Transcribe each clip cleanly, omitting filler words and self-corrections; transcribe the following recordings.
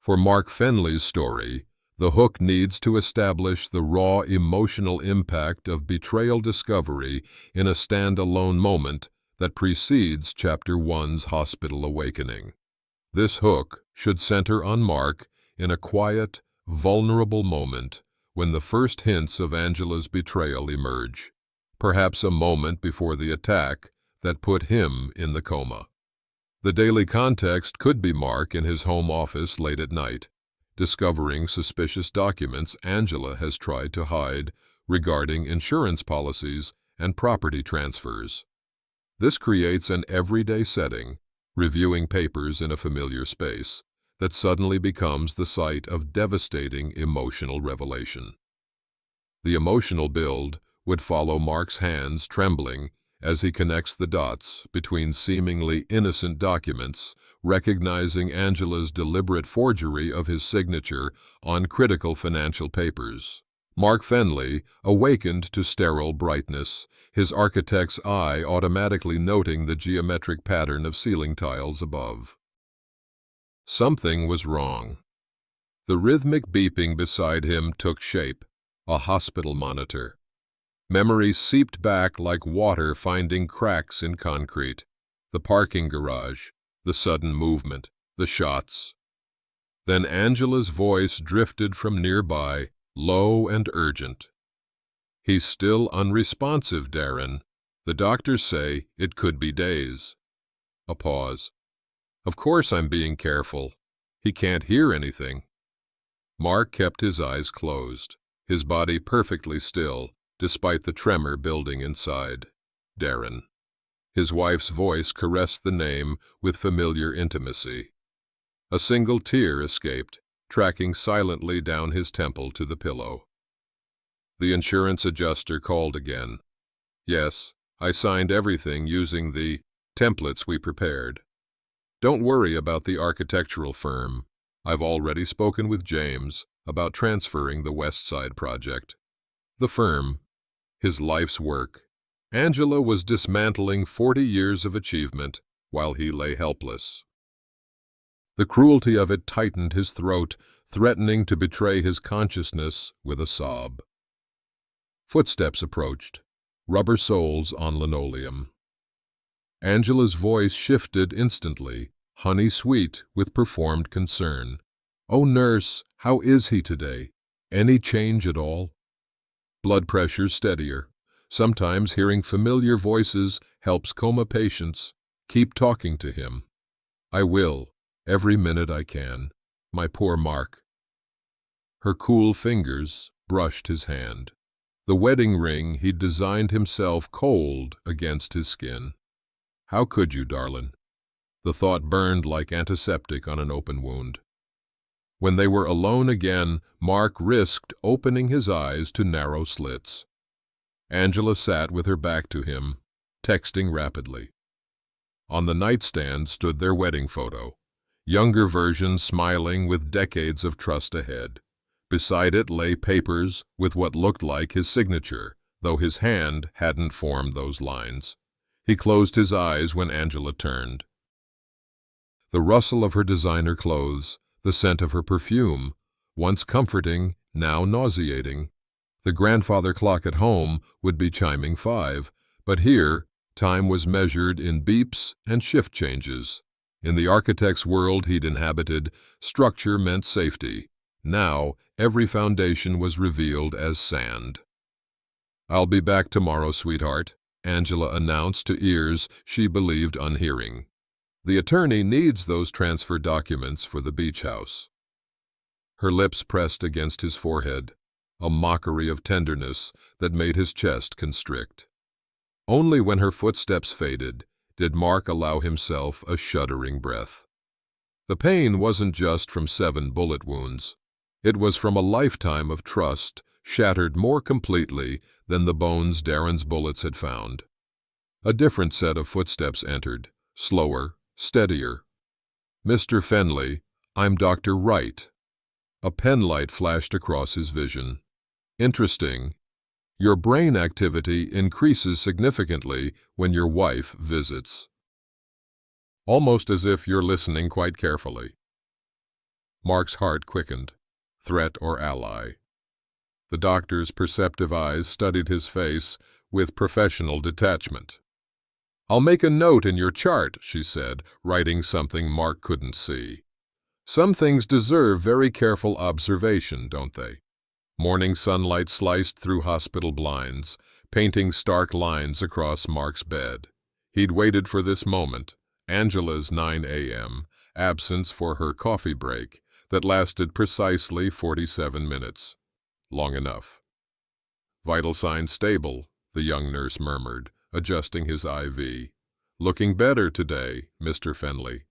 For Mark Fenley's story, the hook needs to establish the raw emotional impact of betrayal discovery in a stand-alone moment that precedes Chapter 1's hospital awakening. This hook should center on Mark in a quiet, vulnerable moment when the first hints of Angela's betrayal emerge, perhaps a moment before the attack that put him in the coma. The daily context could be Mark in his home office late at night, discovering suspicious documents Angela has tried to hide regarding insurance policies and property transfers. This creates an everyday setting, reviewing papers in a familiar space, that suddenly becomes the site of devastating emotional revelation. The emotional build would follow Mark's hands trembling as he connects the dots between seemingly innocent documents, recognizing Angela's deliberate forgery of his signature on critical financial papers. Mark Fenley awakened to sterile brightness, his architect's eye automatically noting the geometric pattern of ceiling tiles above. Something was wrong. The rhythmic beeping beside him took shape, a hospital monitor. Memories seeped back like water finding cracks in concrete. The parking garage, the sudden movement, the shots. Then Angela's voice drifted from nearby, low and urgent. "He's still unresponsive, Darren. The doctors say it could be days." A pause. "Of course I'm being careful. He can't hear anything." Mark kept his eyes closed, his body perfectly still, despite the tremor building inside. Darren. His wife's voice caressed the name with familiar intimacy. A single tear escaped, tracking silently down his temple to the pillow. The insurance adjuster called again. "Yes, I signed everything using the templates we prepared. Don't worry about the architectural firm. I've already spoken with James about transferring the West Side project." The firm, his life's work. Angela was dismantling 40 years of achievement while he lay helpless. The cruelty of it tightened his throat, threatening to betray his consciousness with a sob. Footsteps approached, rubber soles on linoleum. Angela's voice shifted instantly, honey-sweet with performed concern. "Oh, nurse, how is he today? Any change at all?" Blood pressure steadier. Sometimes hearing familiar voices helps coma patients. "Keep talking to him." "I will, every minute I can. My poor Mark." Her cool fingers brushed his hand. The wedding ring he'd designed himself cold against his skin. "How could you, darlin'?" The thought burned like antiseptic on an open wound. When they were alone again, Mark risked opening his eyes to narrow slits. Angela sat with her back to him, texting rapidly. On the nightstand stood their wedding photo, younger version smiling with decades of trust ahead. Beside it lay papers with what looked like his signature, though his hand hadn't formed those lines. He closed his eyes when Angela turned. The rustle of her designer clothes, the scent of her perfume, once comforting, now nauseating. The grandfather clock at home would be chiming 5, but here time was measured in beeps and shift changes. In the architect's world he'd inhabited, structure meant safety. Now every foundation was revealed as sand. "I'll be back tomorrow, sweetheart," Angela announced to ears she believed unhearing. "The attorney needs those transfer documents for the beach house." Her lips pressed against his forehead, a mockery of tenderness that made his chest constrict. Only when her footsteps faded did Mark allow himself a shuddering breath. The pain wasn't just from 7 bullet wounds. It was from a lifetime of trust shattered more completely than the bones Darren's bullets had found. A different set of footsteps entered, slower, steadier. "Mr. Fenley, I'm Dr. Wright." A penlight flashed across his vision. "Interesting. Your brain activity increases significantly when your wife visits." Almost as if you're listening quite carefully. Mark's heart quickened. Threat or ally? The doctor's perceptive eyes studied his face with professional detachment. "I'll make a note in your chart," she said, writing something Mark couldn't see. "Some things deserve very careful observation, don't they?" Morning sunlight sliced through hospital blinds, painting stark lines across Mark's bed. He'd waited for this moment, Angela's 9 a.m., absence for her coffee break, that lasted precisely 47 minutes. Long enough. "Vital signs stable," the young nurse murmured, adjusting his IV. "Looking better today, Mr. Fenley."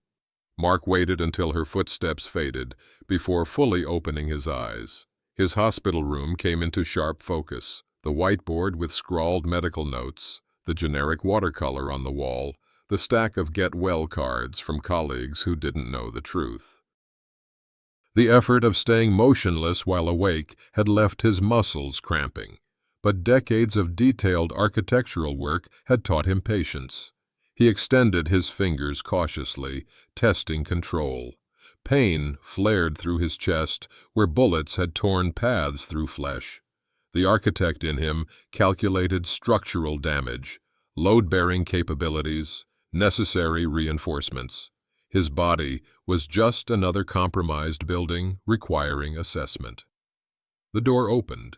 Mark waited until her footsteps faded before fully opening his eyes. His hospital room came into sharp focus, the whiteboard with scrawled medical notes, the generic watercolor on the wall, the stack of get-well cards from colleagues who didn't know the truth. The effort of staying motionless while awake had left his muscles cramping, but decades of detailed architectural work had taught him patience. He extended his fingers cautiously, testing control. Pain flared through his chest where bullets had torn paths through flesh. The architect in him calculated structural damage, load-bearing capabilities, necessary reinforcements. His body was just another compromised building requiring assessment. The door opened.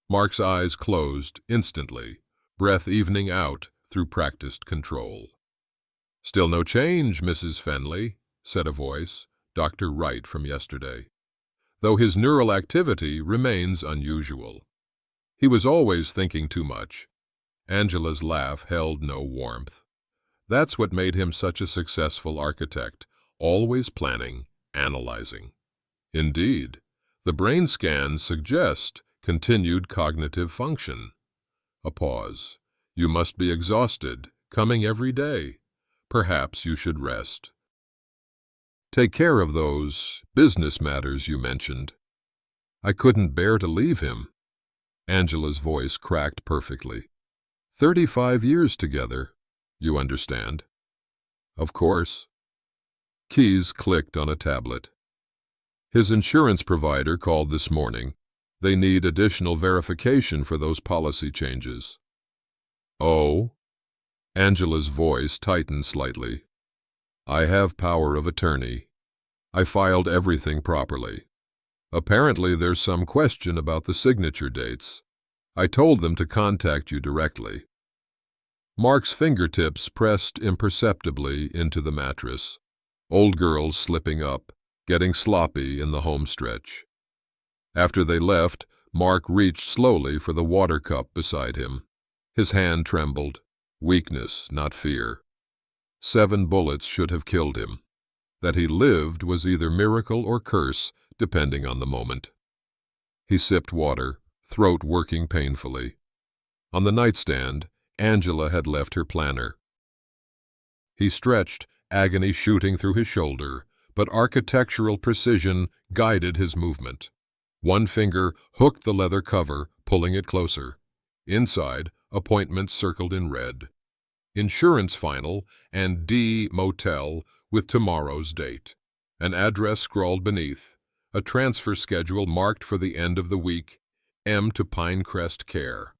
Mark's eyes closed instantly, breath evening out through practiced control. "Still no change, Mrs. Fenley," said a voice, Dr. Wright from yesterday, "though his neural activity remains unusual. He was always thinking too much." Angela's laugh held no warmth. "That's what made him such a successful architect, always planning, analyzing." "Indeed, the brain scans suggest continued cognitive function." A pause. "You must be exhausted, coming every day. Perhaps you should rest. Take care of those business matters you mentioned." "I couldn't bear to leave him." Angela's voice cracked perfectly. 35 years together, you understand." "Of course." Keys clicked on a tablet. "His insurance provider called this morning. They need additional verification for those policy changes." "Oh?" Angela's voice tightened slightly. "I have power of attorney. I filed everything properly. Apparently there's some question about the signature dates. I told them to contact you directly." Mark's fingertips pressed imperceptibly into the mattress. Old girls slipping up, getting sloppy in the home stretch. After they left, Mark reached slowly for the water cup beside him. His hand trembled. Weakness, not fear. 7 bullets should have killed him. That he lived was either miracle or curse, depending on the moment. He sipped water, throat working painfully. On the nightstand, Angela had left her planner. He stretched, agony shooting through his shoulder, but architectural precision guided his movement. One finger hooked the leather cover, pulling it closer. Inside, appointments circled in red. Insurance final and D Motel with tomorrow's date. An address scrawled beneath. A transfer schedule marked for the end of the week. M to Pinecrest Care.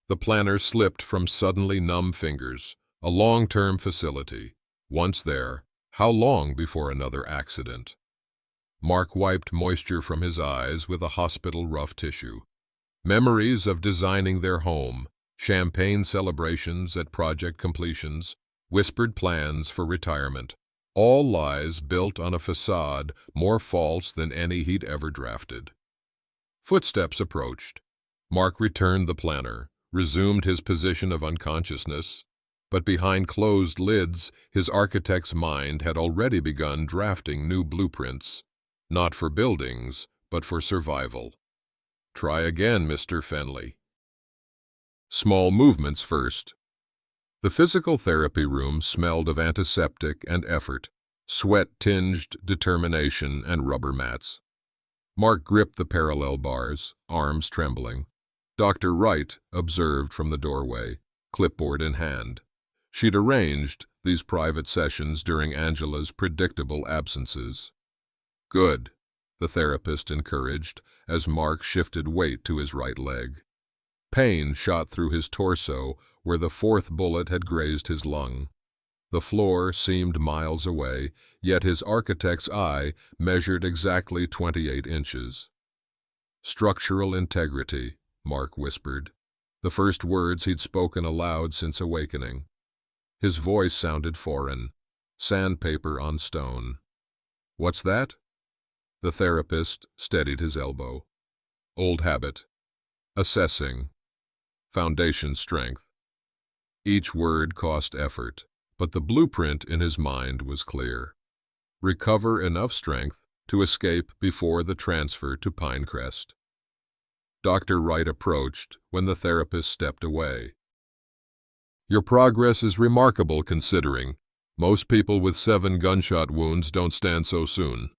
The planner slipped from suddenly numb fingers. A long-term facility. Once there, how long before another accident? Mark wiped moisture from his eyes with a hospital rough tissue. Memories of designing their home, champagne celebrations at project completions, whispered plans for retirement, all lies built on a facade more false than any he'd ever drafted. Footsteps approached. Mark returned the planner, resumed his position of unconsciousness, but behind closed lids his architect's mind had already begun drafting new blueprints, not for buildings, but for survival. "Try again, Mr. Fenley." Small movements first. The physical therapy room smelled of antiseptic and effort, sweat-tinged determination and rubber mats. Mark gripped the parallel bars, arms trembling. Dr. Wright observed from the doorway, clipboard in hand. She'd arranged these private sessions during Angela's predictable absences. Good, the therapist encouraged as Mark shifted weight to his right leg. Pain shot through his torso where the fourth bullet had grazed his lung. The floor seemed miles away, yet his architect's eye measured exactly 28 inches. Structural integrity, Mark whispered, the first words he'd spoken aloud since awakening. His voice sounded foreign, sandpaper on stone. What's that? The therapist steadied his elbow. Old habit. Assessing. Foundation strength. Each word cost effort, but the blueprint in his mind was clear. Recover enough strength to escape before the transfer to Pinecrest. Dr. Wright approached when the therapist stepped away. Your progress is remarkable considering most people with 7 gunshot wounds don't stand so soon.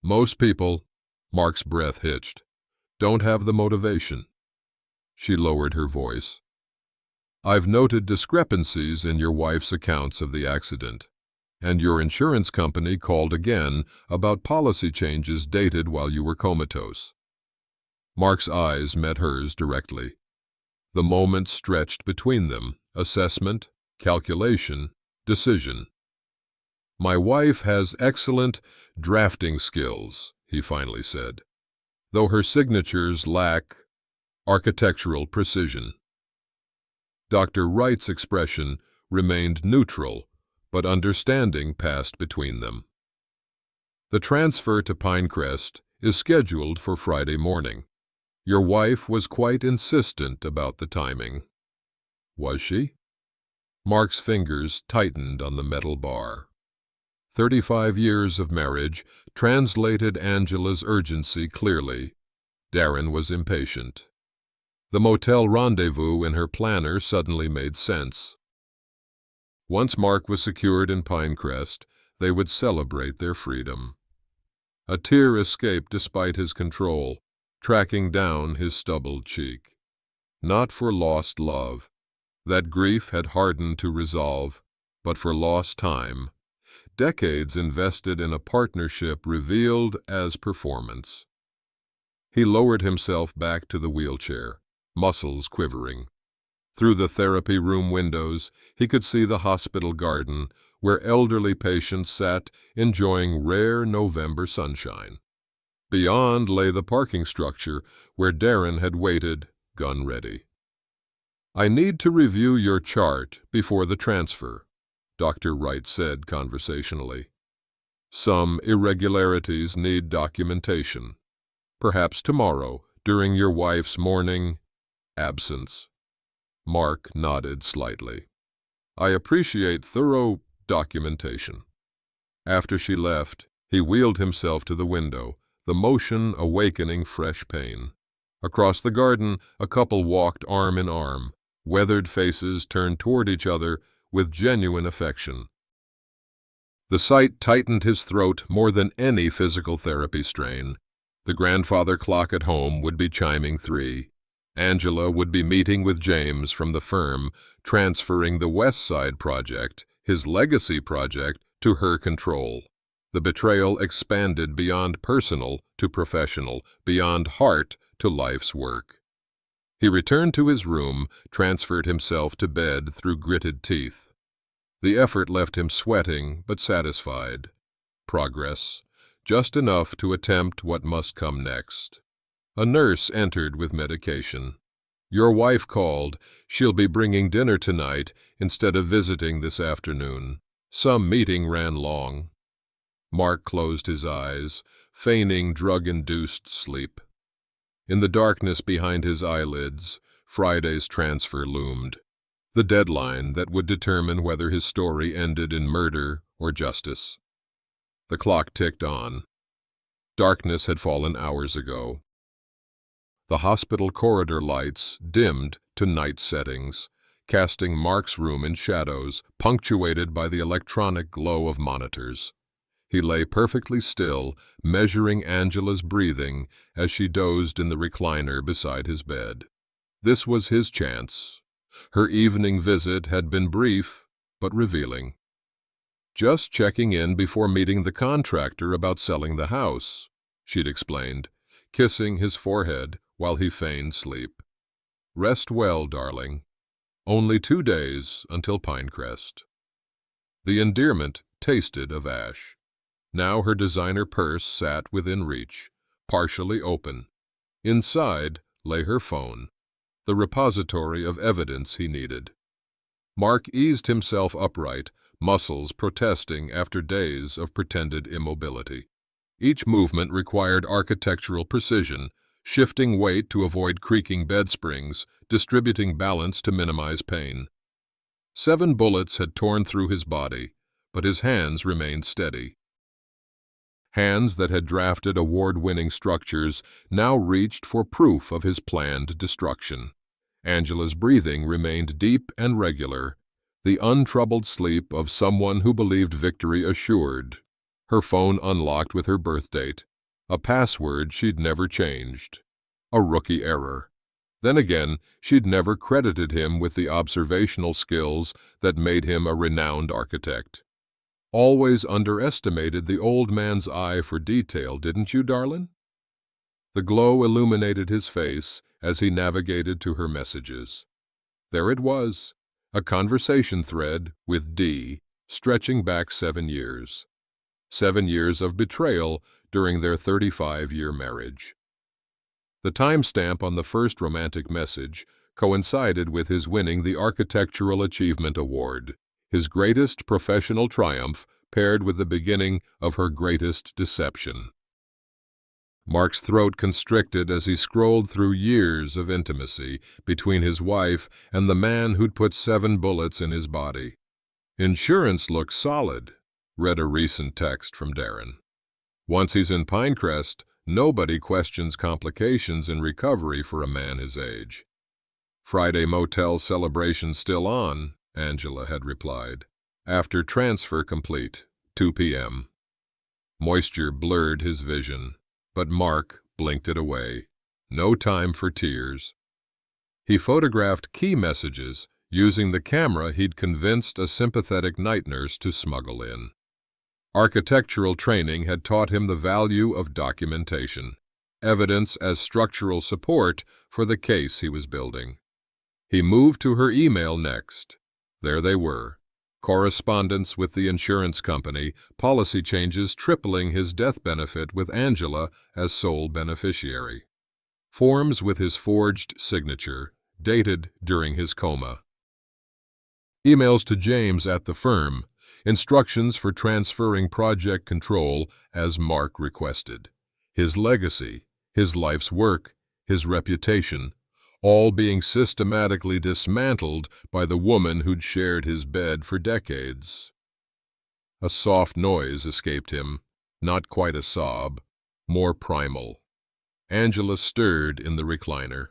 Most people, Mark's breath hitched, don't have the motivation. She lowered her voice. I've noted discrepancies in your wife's accounts of the accident, and your insurance company called again about policy changes dated while you were comatose. Mark's eyes met hers directly. The moment stretched between them, assessment, calculation, decision. My wife has excellent drafting skills, he finally said, though her signatures lack architectural precision. Dr. Wright's expression remained neutral, but understanding passed between them. The transfer to Pinecrest is scheduled for Friday morning. Your wife was quite insistent about the timing. Was she? Mark's fingers tightened on the metal bar. 35 years of marriage translated Angela's urgency clearly. Darren was impatient. The motel rendezvous in her planner suddenly made sense. Once Mark was secured in Pinecrest, they would celebrate their freedom. A tear escaped despite his control, tracking down his stubbled cheek. Not for lost love. That grief had hardened to resolve, but for lost time. Decades invested in a partnership revealed as performance. He lowered himself back to the wheelchair, muscles quivering. Through the therapy room windows, he could see the hospital garden, where elderly patients sat enjoying rare November sunshine. Beyond lay the parking structure, where Darren had waited, gun ready. I need to review your chart before the transfer, Dr. Wright said conversationally. Some irregularities need documentation. Perhaps tomorrow, during your wife's morning absence. Mark nodded slightly. I appreciate thorough documentation. After she left, he wheeled himself to the window, the motion awakening fresh pain. Across the garden, a couple walked arm in arm, weathered faces turned toward each other with genuine affection. The sight tightened his throat more than any physical therapy strain. The grandfather clock at home would be chiming 3. Angela would be meeting with James from the firm, transferring the West Side project, his legacy project, to her control. The betrayal expanded beyond personal to professional, beyond heart to life's work. He returned to his room, transferred himself to bed through gritted teeth. The effort left him sweating but satisfied. Progress, just enough to attempt what must come next. A nurse entered with medication. Your wife called. She'll be bringing dinner tonight instead of visiting this afternoon. Some meeting ran long. Mark closed his eyes, feigning drug-induced sleep. In the darkness behind his eyelids, Friday's transfer loomed. The deadline that would determine whether his story ended in murder or justice. The clock ticked on. Darkness had fallen hours ago. The hospital corridor lights dimmed to night settings, casting Mark's room in shadows, punctuated by the electronic glow of monitors. He lay perfectly still, measuring Angela's breathing as she dozed in the recliner beside his bed. This was his chance. Her evening visit had been brief, but revealing. "Just checking in before meeting the contractor about selling the house," she'd explained, kissing his forehead while he feigned sleep. "Rest well, darling. Only 2 days until Pinecrest." The endearment tasted of ash. Now her designer purse sat within reach, partially open. Inside lay her phone, the repository of evidence he needed. Mark eased himself upright, muscles protesting after days of pretended immobility. Each movement required architectural precision, shifting weight to avoid creaking bed springs, distributing balance to minimize pain. 7 bullets had torn through his body, but his hands remained steady. Hands that had drafted award-winning structures now reached for proof of his planned destruction. Angela's breathing remained deep and regular, the untroubled sleep of someone who believed victory assured. Her phone unlocked with her birth date, a password she'd never changed. A rookie error. Then again, she'd never credited him with the observational skills that made him a renowned architect. "Always underestimated the old man's eye for detail, didn't you, darling?" The glow illuminated his face as he navigated to her messages. There it was, a conversation thread with D, stretching back 7 years. 7 years of betrayal during their 35-year marriage. The timestamp on the first romantic message coincided with his winning the Architectural Achievement Award, his greatest professional triumph paired with the beginning of her greatest deception. Mark's throat constricted as he scrolled through years of intimacy between his wife and the man who'd put 7 bullets in his body. "Insurance looks solid," read a recent text from Darren. "Once he's in Pinecrest, nobody questions complications in recovery for a man his age." "Friday motel celebration still on," Angela had replied. "After transfer complete, 2 p.m. Moisture blurred his vision, but Mark blinked it away. No time for tears. He photographed key messages using the camera he'd convinced a sympathetic night nurse to smuggle in. Architectural training had taught him the value of documentation, evidence as structural support for the case he was building. He moved to her email next. There they were. Correspondence with the insurance company, policy changes tripling his death benefit with Angela as sole beneficiary. Forms with his forged signature, dated during his coma. Emails to James at the firm, instructions for transferring project control as Mark requested. His legacy, his life's work, his reputation, all being systematically dismantled by the woman who'd shared his bed for decades. A soft noise escaped him, not quite a sob, more primal. Angela stirred in the recliner.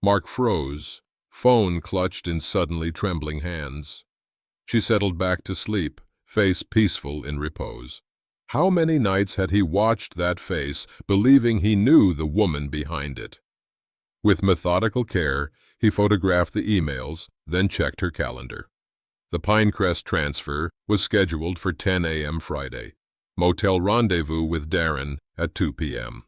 Mark froze, phone clutched in suddenly trembling hands. She settled back to sleep, face peaceful in repose. How many nights had he watched that face, believing he knew the woman behind it? With methodical care, he photographed the emails, then checked her calendar. The Pinecrest transfer was scheduled for 10 a.m. Friday. Motel rendezvous with Darren at 2 p.m.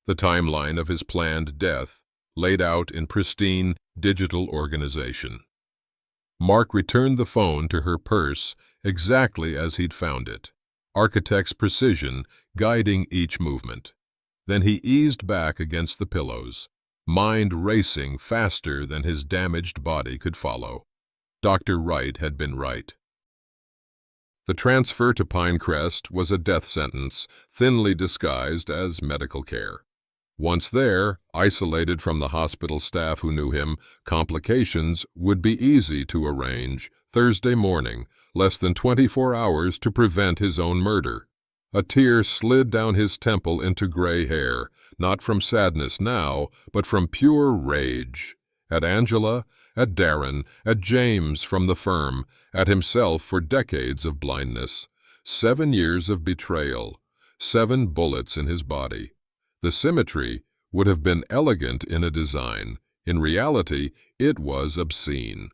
The timeline of his planned death, laid out in pristine digital organization. Mark returned the phone to her purse exactly as he'd found it, architect's precision guiding each movement. Then he eased back against the pillows, mind racing faster than his damaged body could follow. Dr. Wright had been right. The transfer to Pinecrest was a death sentence, thinly disguised as medical care. Once there, isolated from the hospital staff who knew him, complications would be easy to arrange. Thursday morning, less than 24 hours to prevent his own murder. A tear slid down his temple into gray hair, not from sadness now, but from pure rage. At Angela, at Darren, at James from the firm, at himself for decades of blindness. 7 years of betrayal, 7 bullets in his body. The symmetry would have been elegant in a design. In reality, it was obscene.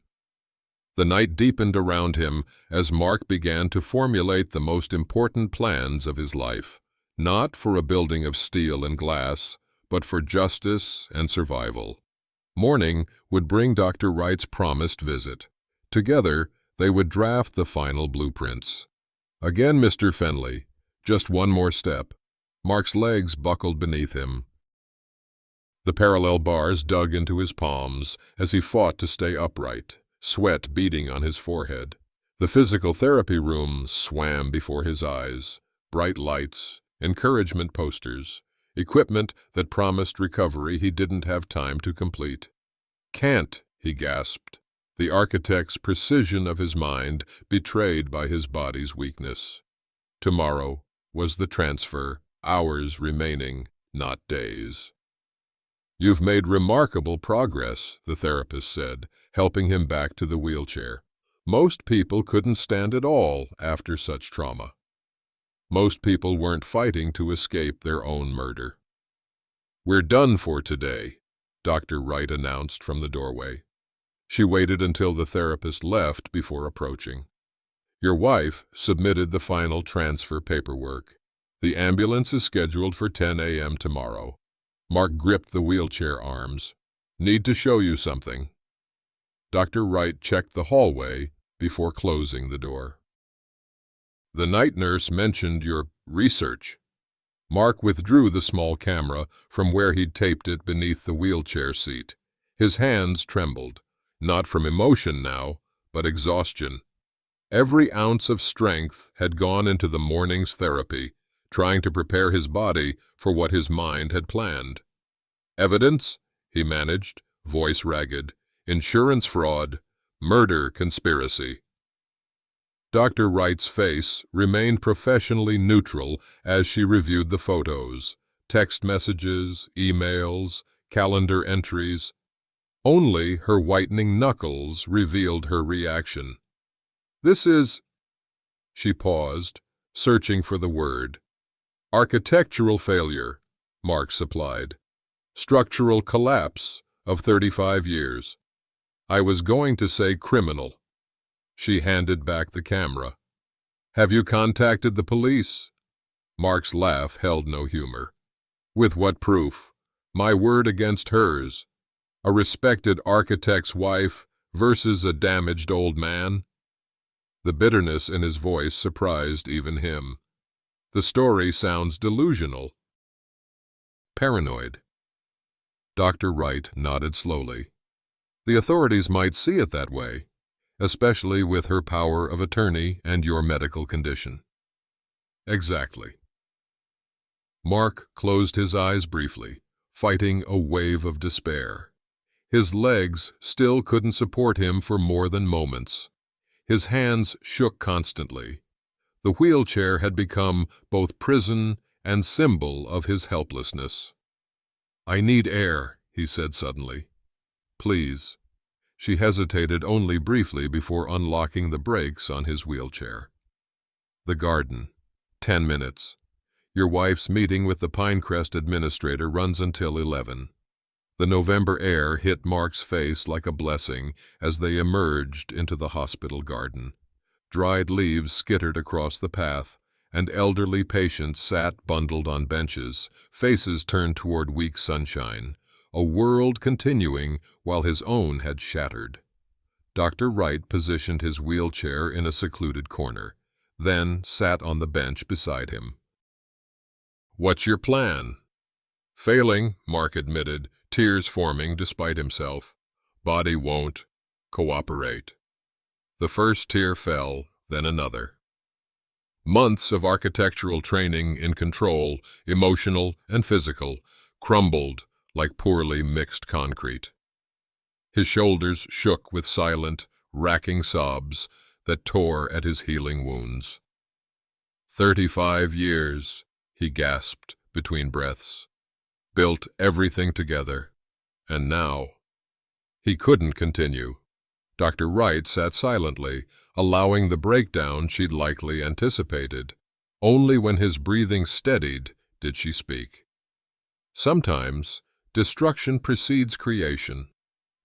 The night deepened around him as Mark began to formulate the most important plans of his life, not for a building of steel and glass, but for justice and survival. Morning would bring Dr. Wright's promised visit. Together, they would draft the final blueprints. Again, Mr. Fenley. Just one more step. Mark's legs buckled beneath him. The parallel bars dug into his palms as he fought to stay upright, sweat beading on his forehead. The physical therapy room swam before his eyes. Bright lights, encouragement posters, equipment that promised recovery he didn't have time to complete. "Can't," he gasped, the architect's precision of his mind betrayed by his body's weakness. Tomorrow was the transfer, hours remaining, not days. "You've made remarkable progress," the therapist said, helping him back to the wheelchair. "Most people couldn't stand it all after such trauma. Most people weren't fighting to escape their own murder." "We're done for today," Dr. Wright announced from the doorway. She waited until the therapist left before approaching. "Your wife submitted the final transfer paperwork. The ambulance is scheduled for 10 a.m. tomorrow." Mark gripped the wheelchair arms. "Need to show you something." Dr. Wright checked the hallway before closing the door. "The night nurse mentioned your research." Mark withdrew the small camera from where he'd taped it beneath the wheelchair seat. His hands trembled, not from emotion now, but exhaustion. Every ounce of strength had gone into the morning's therapy, trying to prepare his body for what his mind had planned. "Evidence?" he managed, voice ragged. "Insurance fraud, murder conspiracy." Dr. Wright's face remained professionally neutral as she reviewed the photos, text messages, emails, calendar entries. Only her whitening knuckles revealed her reaction. "This is—" She paused, searching for the word. "Architectural failure," Mark supplied. "Structural collapse of 35 years. I was going to say criminal." She handed back the camera. "Have you contacted the police?" Mark's laugh held no humor. "With what proof? My word against hers. A respected architect's wife versus a damaged old man?" The bitterness in his voice surprised even him. "The story sounds delusional." "Paranoid." Dr. Wright nodded slowly. "The authorities might see it that way, especially with her power of attorney and your medical condition." "Exactly." Mark closed his eyes briefly, fighting a wave of despair. His legs still couldn't support him for more than moments. His hands shook constantly. The wheelchair had become both prison and symbol of his helplessness. "I need air," he said suddenly. "Please." She hesitated only briefly before unlocking the brakes on his wheelchair. "The garden. 10 minutes. Your wife's meeting with the Pinecrest administrator runs until 11. The November air hit Mark's face like a blessing as they emerged into the hospital garden. Dried leaves skittered across the path, and elderly patients sat bundled on benches, faces turned toward weak sunshine, a world continuing while his own had shattered. Dr. Wright positioned his wheelchair in a secluded corner, then sat on the bench beside him. "What's your plan?" "Failing," Mark admitted, tears forming despite himself. "Body won't cooperate." The first tear fell, then another. Months of architectural training in control, emotional and physical, crumbled like poorly mixed concrete. His shoulders shook with silent, racking sobs that tore at his healing wounds. 35 years, he gasped between breaths. Built everything together. And now... He couldn't continue. Dr. Wright sat silently, allowing the breakdown she'd likely anticipated. Only when his breathing steadied did she speak. "Sometimes destruction precedes creation.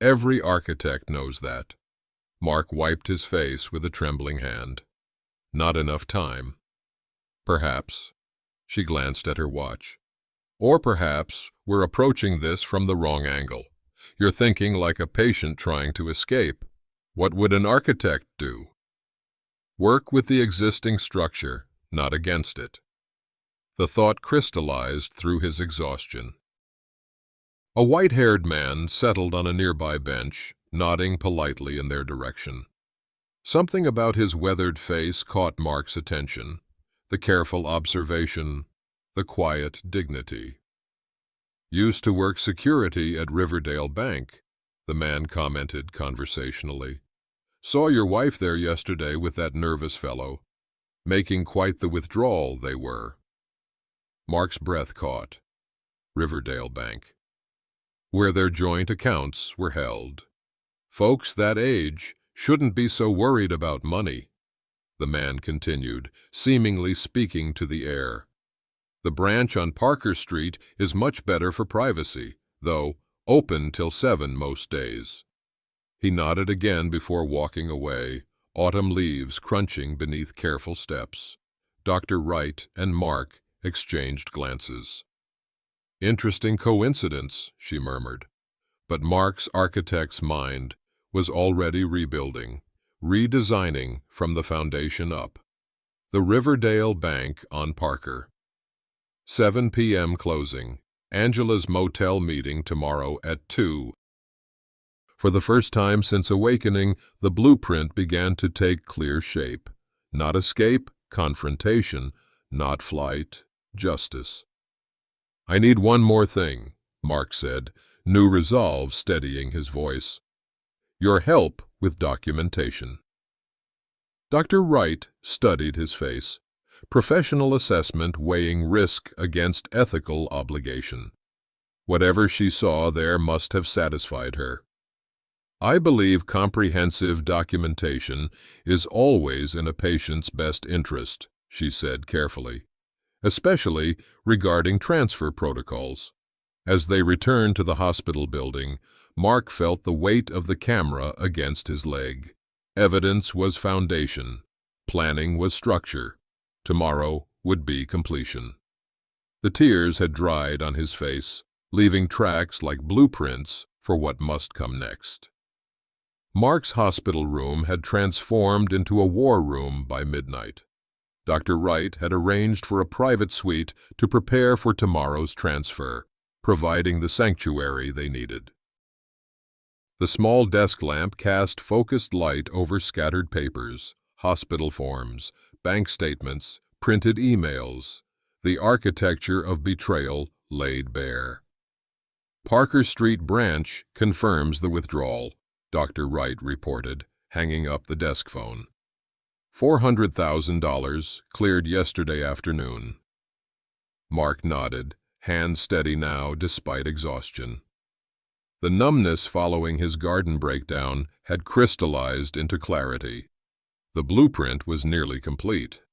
Every architect knows that. Mark wiped his face with a trembling hand. Not enough time. Perhaps. She glanced at her watch. Or perhaps we're approaching this from the wrong angle. You're thinking like a patient trying to escape. What would an architect do? Work with the existing structure, not against it. The thought crystallized through his exhaustion. A white-haired man settled on a nearby bench, nodding politely in their direction. Something about his weathered face caught Mark's attention. The careful observation, the quiet dignity. "Used to work security at Riverdale Bank," the man commented conversationally. "Saw your wife there yesterday with that nervous fellow. Making quite the withdrawal, they were." Mark's breath caught. Riverdale Bank. Where their joint accounts were held. Folks that age shouldn't be so worried about money, the man continued, seemingly speaking to the air. The branch on Parker Street is much better for privacy, though open till 7 most days. He nodded again before walking away, autumn leaves crunching beneath careful steps. Dr. Wright and Mark exchanged glances. "Interesting coincidence," she murmured. But Mark's architect's mind was already rebuilding, redesigning from the foundation up. The Riverdale Bank on Parker. 7 p.m. closing. Angela's motel meeting tomorrow at 2. For the first time since awakening, the blueprint began to take clear shape. Not escape, confrontation, not flight, justice. "I need one more thing," Mark said, new resolve steadying his voice. "Your help with documentation." Dr. Wright studied his face, professional assessment weighing risk against ethical obligation. Whatever she saw there must have satisfied her. "I believe comprehensive documentation is always in a patient's best interest," she said carefully, "especially regarding transfer protocols." As they returned to the hospital building, Mark felt the weight of the camera against his leg. Evidence was foundation. Planning was structure. Tomorrow would be completion. The tears had dried on his face, leaving tracks like blueprints for what must come next. Mark's hospital room had transformed into a war room by midnight. Dr. Wright had arranged for a private suite to prepare for tomorrow's transfer, providing the sanctuary they needed. The small desk lamp cast focused light over scattered papers, hospital forms, bank statements, printed emails. The architecture of betrayal laid bare. "Parker Street branch confirms the withdrawal," Dr. Wright reported, hanging up the desk phone. $400,000 cleared yesterday afternoon. Mark nodded, hands steady now despite exhaustion. The numbness following his garden breakdown had crystallized into clarity. The blueprint was nearly complete.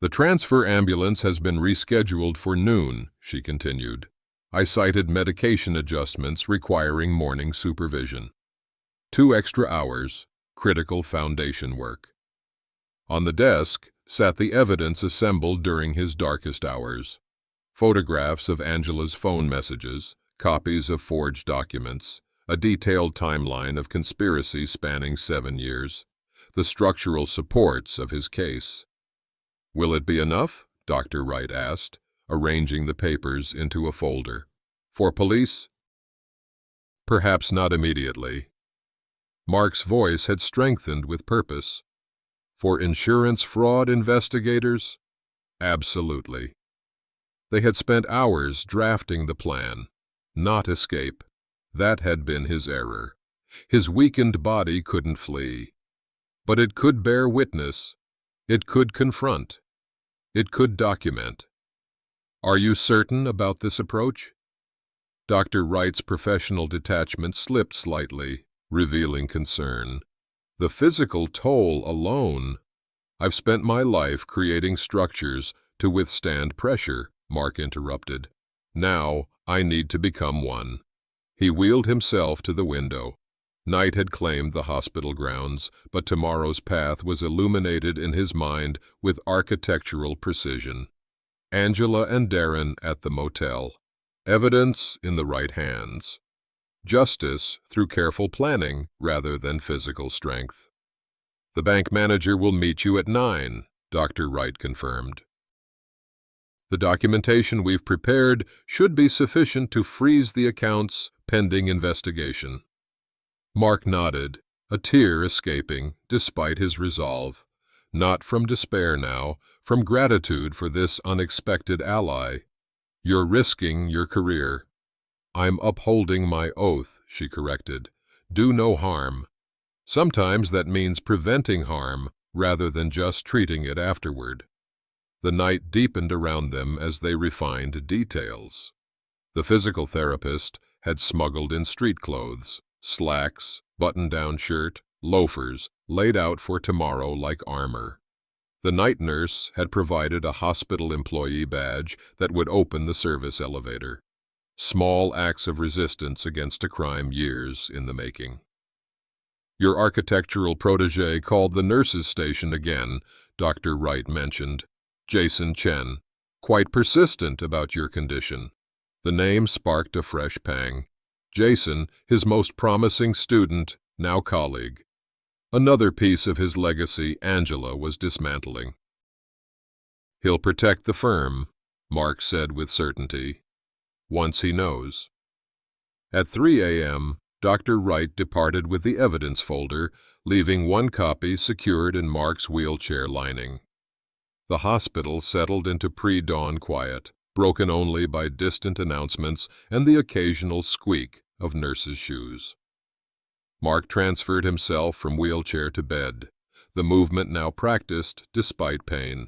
"The transfer ambulance has been rescheduled for noon," she continued. "I cited medication adjustments requiring morning supervision. 2 extra hours, critical foundation work." On the desk sat the evidence assembled during his darkest hours. Photographs of Angela's phone messages, copies of forged documents, a detailed timeline of conspiracy spanning 7 years, the structural supports of his case. "Will it be enough?" Dr. Wright asked, arranging the papers into a folder. "For police?" "Perhaps not immediately." Mark's voice had strengthened with purpose. "For insurance fraud investigators? Absolutely." They had spent hours drafting the plan. Not escape. That had been his error. His weakened body couldn't flee. But it could bear witness. It could confront. It could document. "Are you certain about this approach?" Dr. Wright's professional detachment slipped slightly, revealing concern. "The physical toll alone—" "I've spent my life creating structures to withstand pressure," Mark interrupted. "Now I need to become one." He wheeled himself to the window. Night had claimed the hospital grounds, but tomorrow's path was illuminated in his mind with architectural precision. Angela and Darren at the motel. Evidence in the right hands. Justice through careful planning rather than physical strength. The bank manager will meet you at 9, Dr. Wright confirmed. The documentation we've prepared should be sufficient to freeze the accounts pending investigation. Mark nodded, a tear escaping, despite his resolve. Not from despair now, from gratitude for this unexpected ally. You're risking your career. I'm upholding my oath, she corrected. Do no harm. Sometimes that means preventing harm rather than just treating it afterward. The night deepened around them as they refined details. The physical therapist had smuggled in street clothes, slacks, button-down shirt, loafers, laid out for tomorrow like armor. The night nurse had provided a hospital employee badge that would open the service elevator. Small acts of resistance against a crime years in the making. Your architectural protege called the nurse's station again, Dr. Wright mentioned. Jason Chen. Quite persistent about your condition. The name sparked a fresh pang. Jason, his most promising student, now colleague. Another piece of his legacy Angela was dismantling. He'll protect the firm, Mark said with certainty, once he knows. At 3 a.m., Dr. Wright departed with the evidence folder, leaving one copy secured in Mark's wheelchair lining. The hospital settled into pre-dawn quiet, broken only by distant announcements and the occasional squeak of nurses' shoes. Mark transferred himself from wheelchair to bed, the movement now practiced despite pain.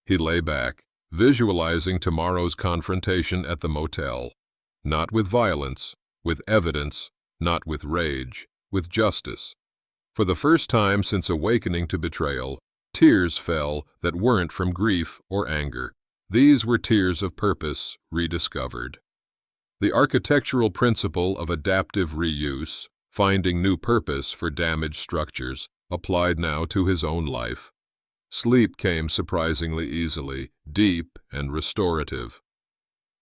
He lay back, visualizing tomorrow's confrontation at the motel, not with violence, with evidence, not with rage, with justice. For the first time since awakening to betrayal, tears fell that weren't from grief or anger. These were tears of purpose rediscovered. The architectural principle of adaptive reuse, finding new purpose for damaged structures, applied now to his own life. Sleep came surprisingly easily, deep and restorative.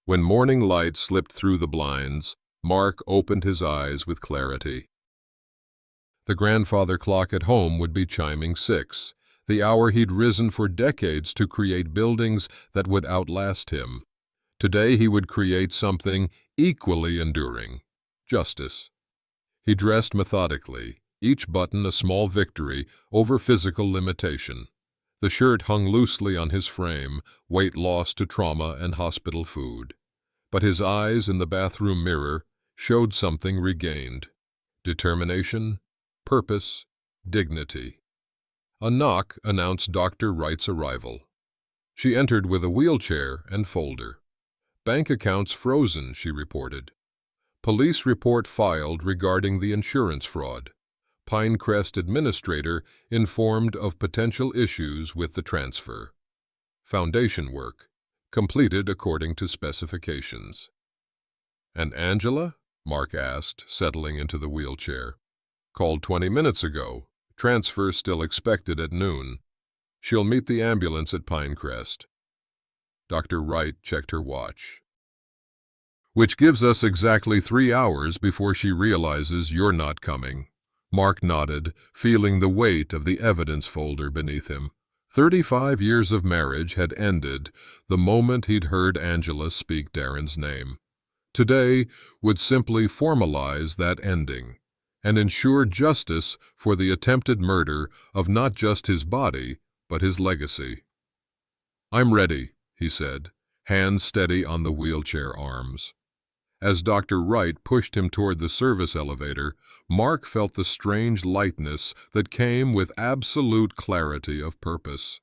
When morning light slipped through the blinds, Mark opened his eyes with clarity. The grandfather clock at home would be chiming 6, the hour he'd risen for decades to create buildings that would outlast him. Today he would create something equally enduring: justice. He dressed methodically, each button a small victory over physical limitation. The shirt hung loosely on his frame, weight lost to trauma and hospital food. But his eyes in the bathroom mirror showed something regained: determination, purpose, dignity. A knock announced Dr. Wright's arrival. She entered with a wheelchair and folder. Bank accounts frozen, she reported. Police report filed regarding the insurance fraud. Pinecrest administrator informed of potential issues with the transfer. Foundation work, completed according to specifications. And Angela? Mark asked, settling into the wheelchair. Called 20 minutes ago. Transfer still expected at noon. She'll meet the ambulance at Pinecrest. Dr. Wright checked her watch. Which gives us exactly 3 hours before she realizes you're not coming. Mark nodded, feeling the weight of the evidence folder beneath him. 35 years of marriage had ended the moment he'd heard Angela speak Darren's name. Today would simply formalize that ending and ensure justice for the attempted murder of not just his body, but his legacy. I'm ready, he said, hands steady on the wheelchair arms. As Dr. Wright pushed him toward the service elevator, Mark felt the strange lightness that came with absolute clarity of purpose.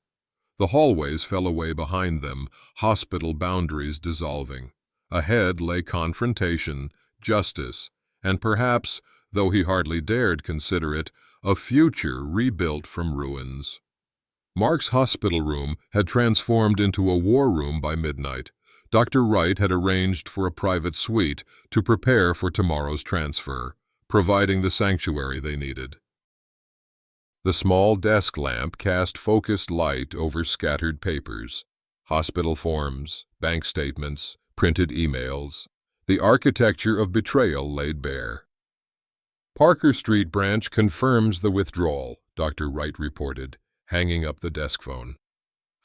The hallways fell away behind them, hospital boundaries dissolving. Ahead lay confrontation, justice, and perhaps, though he hardly dared consider it, a future rebuilt from ruins. Mark's hospital room had transformed into a war room by midnight. Dr. Wright had arranged for a private suite to prepare for tomorrow's transfer. providing the sanctuary they needed. The small desk lamp cast focused light over scattered papers, hospital forms, bank statements, printed emails. The architecture of betrayal laid bare. Parker Street branch confirms the withdrawal, Dr. Wright reported, hanging up the desk phone.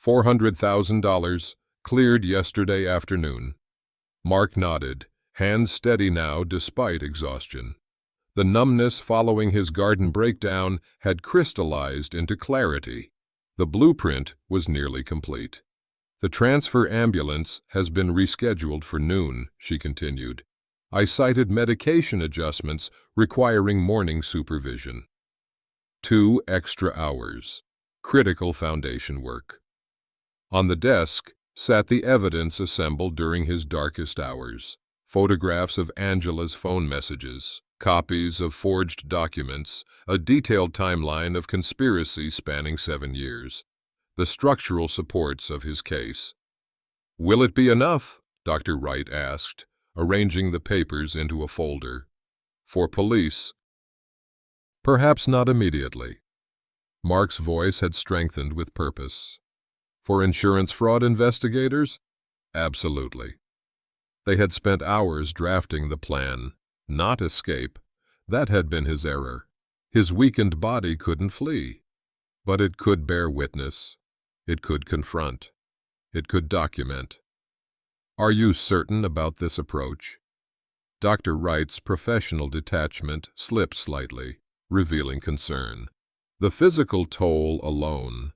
$400,000 cleared yesterday afternoon. Mark nodded, hands steady now despite exhaustion. The numbness following his garden breakdown had crystallized into clarity. The blueprint was nearly complete. The transfer ambulance has been rescheduled for noon, she continued. I cited medication adjustments requiring morning supervision. 2 extra hours. Critical foundation work. On the desk sat the evidence assembled during his darkest hours. Photographs of Angela's phone messages, copies of forged documents, a detailed timeline of conspiracy spanning 7 years. The structural supports of his case. Will it be enough? Dr. Wright asked, arranging the papers into a folder. For police? Perhaps not immediately. Mark's voice had strengthened with purpose. For insurance fraud investigators? Absolutely. They had spent hours drafting the plan, not escape. That had been his error. His weakened body couldn't flee. But it could bear witness. It could confront. It could document. Are you certain about this approach? Dr. Wright's professional detachment slipped slightly, revealing concern. The physical toll alone.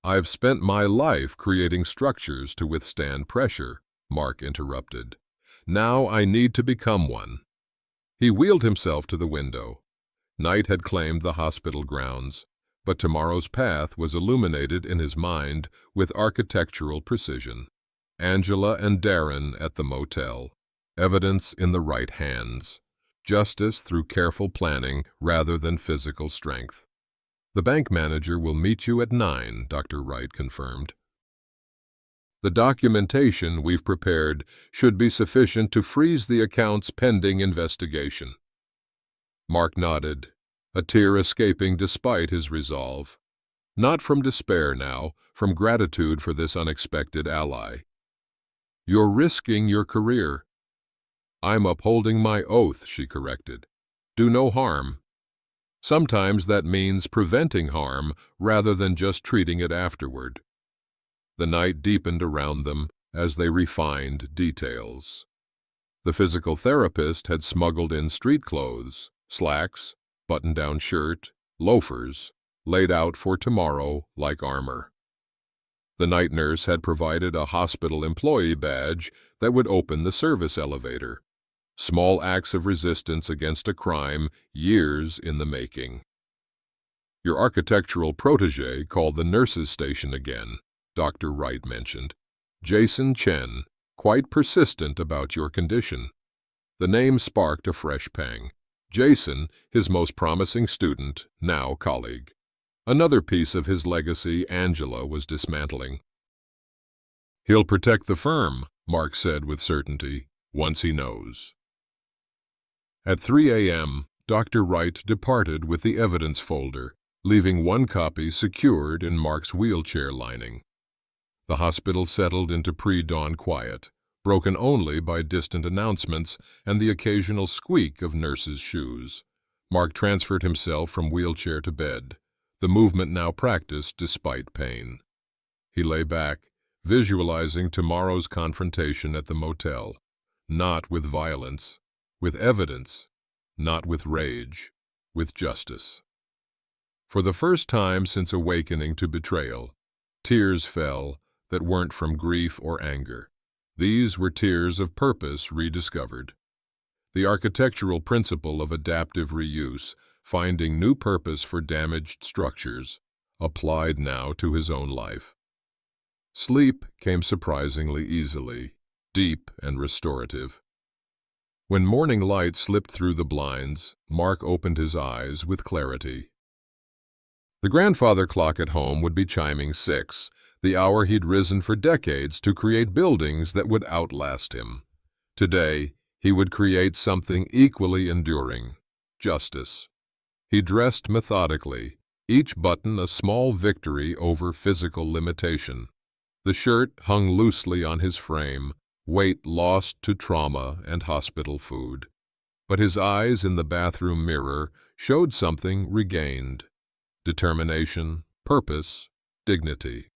I've spent my life creating structures to withstand pressure, Mark interrupted. Now I need to become one. He wheeled himself to the window. Night had claimed the hospital grounds, but tomorrow's path was illuminated in his mind with architectural precision. Angela and Darren at the motel. Evidence in the right hands. Justice through careful planning rather than physical strength. The bank manager will meet you at 9, Dr. Wright confirmed. The documentation we've prepared should be sufficient to freeze the accounts pending investigation. Mark nodded, a tear escaping despite his resolve. Not from despair now, from gratitude for this unexpected ally. You're risking your career. I'm upholding my oath, she corrected. Do no harm. Sometimes that means preventing harm rather than just treating it afterward. The night deepened around them as they refined details. The physical therapist had smuggled in street clothes, slacks, button-down shirt, loafers, laid out for tomorrow like armor. The night nurse had provided a hospital employee badge that would open the service elevator. Small acts of resistance against a crime years in the making. Your architectural protege called the nurses' station again, Dr. Wright mentioned. Jason Chen, quite persistent about your condition. The name sparked a fresh pang. Jason, his most promising student, now colleague. Another piece of his legacy Angela was dismantling. He'll protect the firm, Mark said with certainty, once he knows. At 3 a.m., Dr. Wright departed with the evidence folder, leaving one copy secured in Mark's wheelchair lining. The hospital settled into pre-dawn quiet, broken only by distant announcements and the occasional squeak of nurses' shoes. Mark transferred himself from wheelchair to bed, the movement now practiced despite pain. He lay back, visualizing tomorrow's confrontation at the motel, not with violence, with evidence, not with rage, with justice. For the first time since awakening to betrayal, tears fell that weren't from grief or anger. These were tears of purpose rediscovered. The architectural principle of adaptive reuse, finding new purpose for damaged structures, applied now to his own life. Sleep came surprisingly easily, deep and restorative. When morning light slipped through the blinds, Mark opened his eyes with clarity. The grandfather clock at home would be chiming 6, the hour he'd risen for decades to create buildings that would outlast him. Today, he would create something equally enduring, justice. He dressed methodically, each button a small victory over physical limitation. The shirt hung loosely on his frame, weight lost to trauma and hospital food. But his eyes in the bathroom mirror showed something regained: determination, purpose, dignity.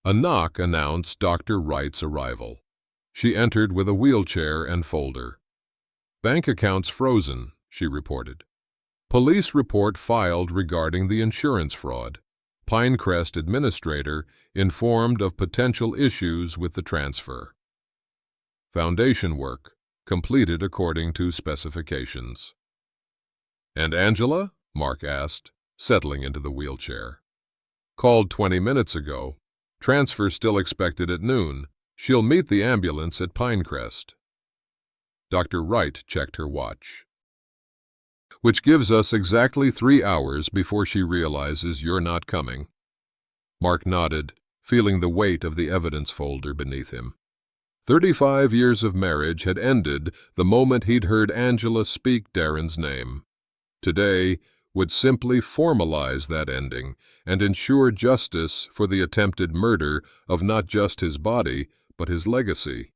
A knock announced Dr. Wright's arrival. She entered with a wheelchair and folder. "Bank accounts frozen," she reported. "Police report filed regarding the insurance fraud. Pinecrest administrator informed of potential issues with the transfer. Foundation work completed according to specifications." "And Angela?" Mark asked, settling into the wheelchair. "Called 20 minutes ago. Transfer still expected at noon. She'll meet the ambulance at Pinecrest." Dr. Wright checked her watch. "Which gives us exactly 3 hours before she realizes you're not coming." Mark nodded, feeling the weight of the evidence folder beneath him. 35 years of marriage had ended the moment he'd heard Angela speak Darren's name. Today would simply formalize that ending and ensure justice for the attempted murder of not just his body, but his legacy.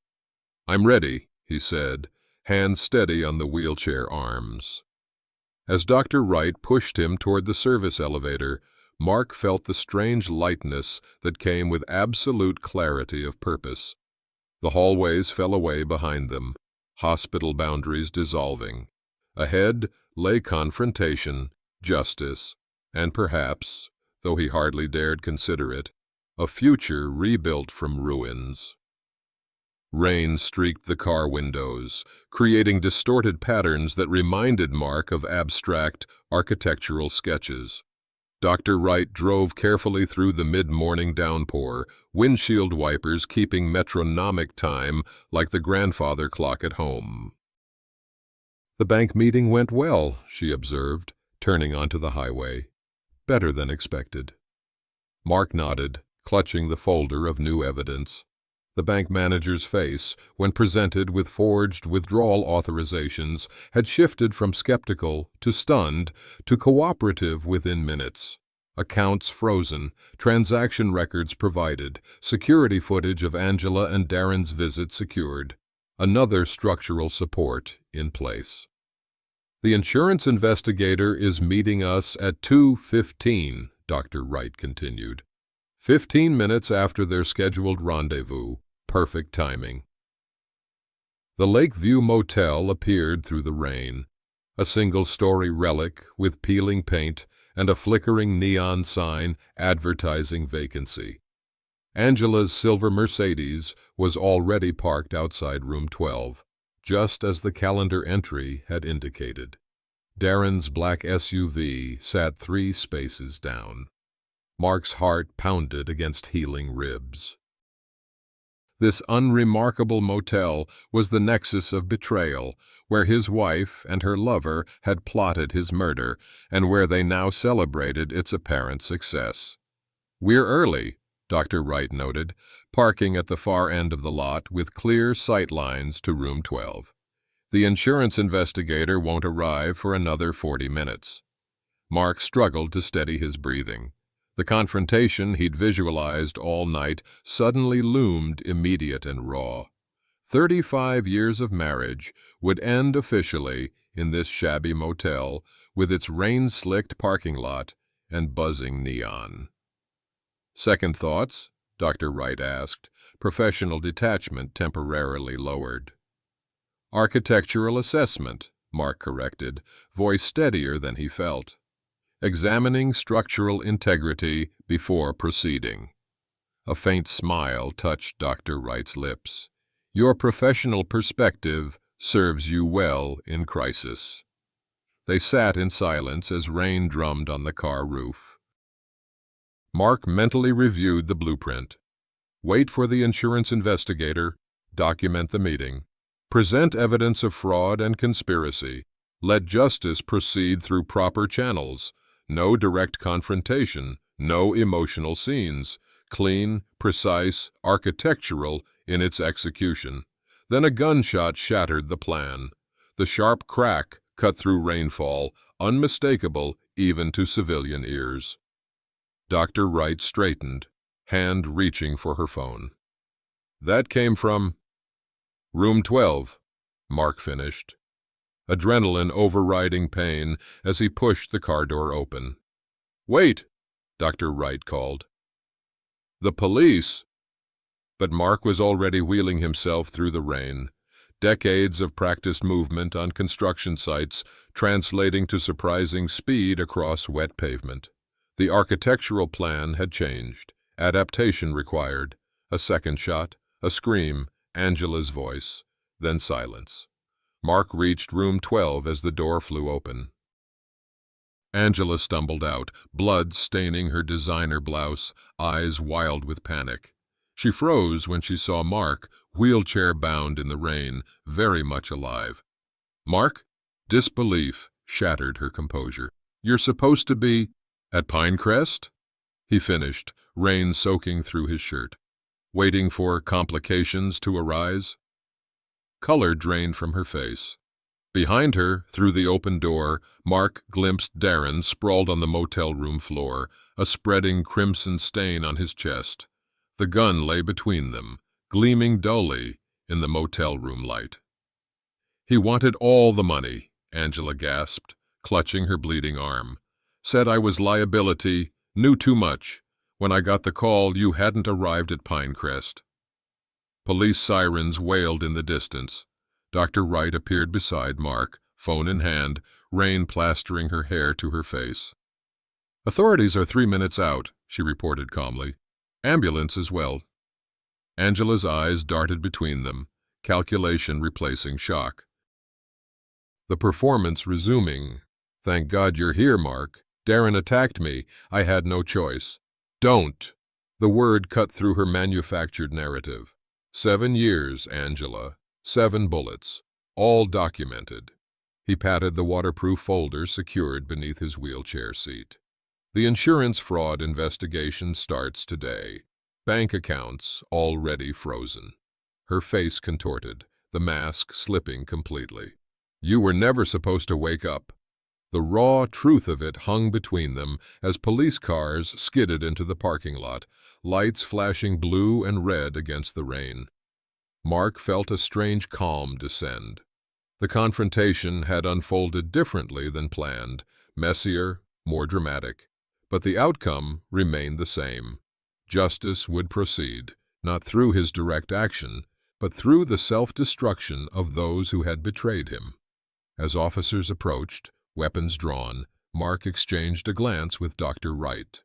"I'm ready," he said, hands steady on the wheelchair arms. As Dr. Wright pushed him toward the service elevator, Mark felt the strange lightness that came with absolute clarity of purpose. The hallways fell away behind them, hospital boundaries dissolving. Ahead lay confrontation, justice, and perhaps, though he hardly dared consider it, a future rebuilt from ruins. Rain streaked the car windows, creating distorted patterns that reminded Mark of abstract architectural sketches. Dr. Wright drove carefully through the mid-morning downpour, windshield wipers keeping metronomic time like the grandfather clock at home. "The bank meeting went well," she observed, turning onto the highway. "Better than expected." Mark nodded, clutching the folder of new evidence. The bank manager's face, when presented with forged withdrawal authorizations, had shifted from skeptical to stunned to cooperative within minutes. Accounts frozen, transaction records provided, security footage of Angela and Darren's visit secured. Another structural support in place. "The insurance investigator is meeting us at 2:15, Dr. Wright continued. 15 minutes after their scheduled rendezvous. Perfect timing. The Lakeview Motel appeared through the rain, a single-story relic with peeling paint and a flickering neon sign advertising vacancy. Angela's silver Mercedes was already parked outside room 12, just as the calendar entry had indicated. Darren's black SUV sat 3 spaces down. Mark's heart pounded against healing ribs. This unremarkable motel was the nexus of betrayal, where his wife and her lover had plotted his murder, and where they now celebrated its apparent success. "We're early," Dr. Wright noted, parking at the far end of the lot with clear sight lines to room 12. "The insurance investigator won't arrive for another 40 minutes. Mark struggled to steady his breathing. The confrontation he'd visualized all night suddenly loomed immediate and raw. 35 years of marriage would end officially in this shabby motel with its rain-slicked parking lot and buzzing neon. "Second thoughts?" Dr. Wright asked, professional detachment temporarily lowered. "Architectural assessment," Mark corrected, voice steadier than he felt. "Examining structural integrity before proceeding." A faint smile touched Dr. Wright's lips. "Your professional perspective serves you well in crisis." They sat in silence as rain drummed on the car roof. Mark mentally reviewed the blueprint. Wait for the insurance investigator, document the meeting, present evidence of fraud and conspiracy, let justice proceed through proper channels. No direct confrontation, no emotional scenes, clean, precise, architectural in its execution. Then a gunshot shattered the plan. The sharp crack cut through rainfall, unmistakable even to civilian ears. Dr. Wright straightened, hand reaching for her phone. "That came from room 12, Mark finished, adrenaline overriding pain as he pushed the car door open. "Wait," Dr. Wright called. "The police!" But Mark was already wheeling himself through the rain, decades of practiced movement on construction sites translating to surprising speed across wet pavement. The architectural plan had changed, adaptation required, a second shot, a scream, Angela's voice, then silence. Mark reached room 12 as the door flew open. Angela stumbled out, blood staining her designer blouse, eyes wild with panic. She froze when she saw Mark, wheelchair-bound in the rain, very much alive. "Mark?" Disbelief shattered her composure. "You're supposed to be at Pinecrest?" He finished, rain soaking through his shirt. "Waiting for complications to arise?" Color drained from her face. Behind her, through the open door, Mark glimpsed Darren sprawled on the motel room floor, a spreading crimson stain on his chest. The gun lay between them, gleaming dully in the motel room light. "He wanted all the money," Angela gasped, clutching her bleeding arm. "Said I was liability, knew too much. When I got the call, you hadn't arrived at Pinecrest." Police sirens wailed in the distance. Dr. Wright appeared beside Mark, phone in hand, rain plastering her hair to her face. "Authorities are 3 minutes out," she reported calmly. "Ambulance as well." Angela's eyes darted between them, calculation replacing shock. The performance resuming. "Thank God you're here, Mark. Darren attacked me. I had no choice." "Don't!" The word cut through her manufactured narrative. 7 years, Angela. 7 bullets. All documented. He patted the waterproof folder secured beneath his wheelchair seat. "The insurance fraud investigation starts today. Bank accounts already frozen." Her face contorted, the mask slipping completely. "You were never supposed to wake up." The raw truth of it hung between them as police cars skidded into the parking lot, lights flashing blue and red against the rain. Mark felt a strange calm descend. The confrontation had unfolded differently than planned, messier, more dramatic. But the outcome remained the same. Justice would proceed, not through his direct action, but through the self-destruction of those who had betrayed him. As officers approached, weapons drawn, Mark exchanged a glance with Dr. Wright.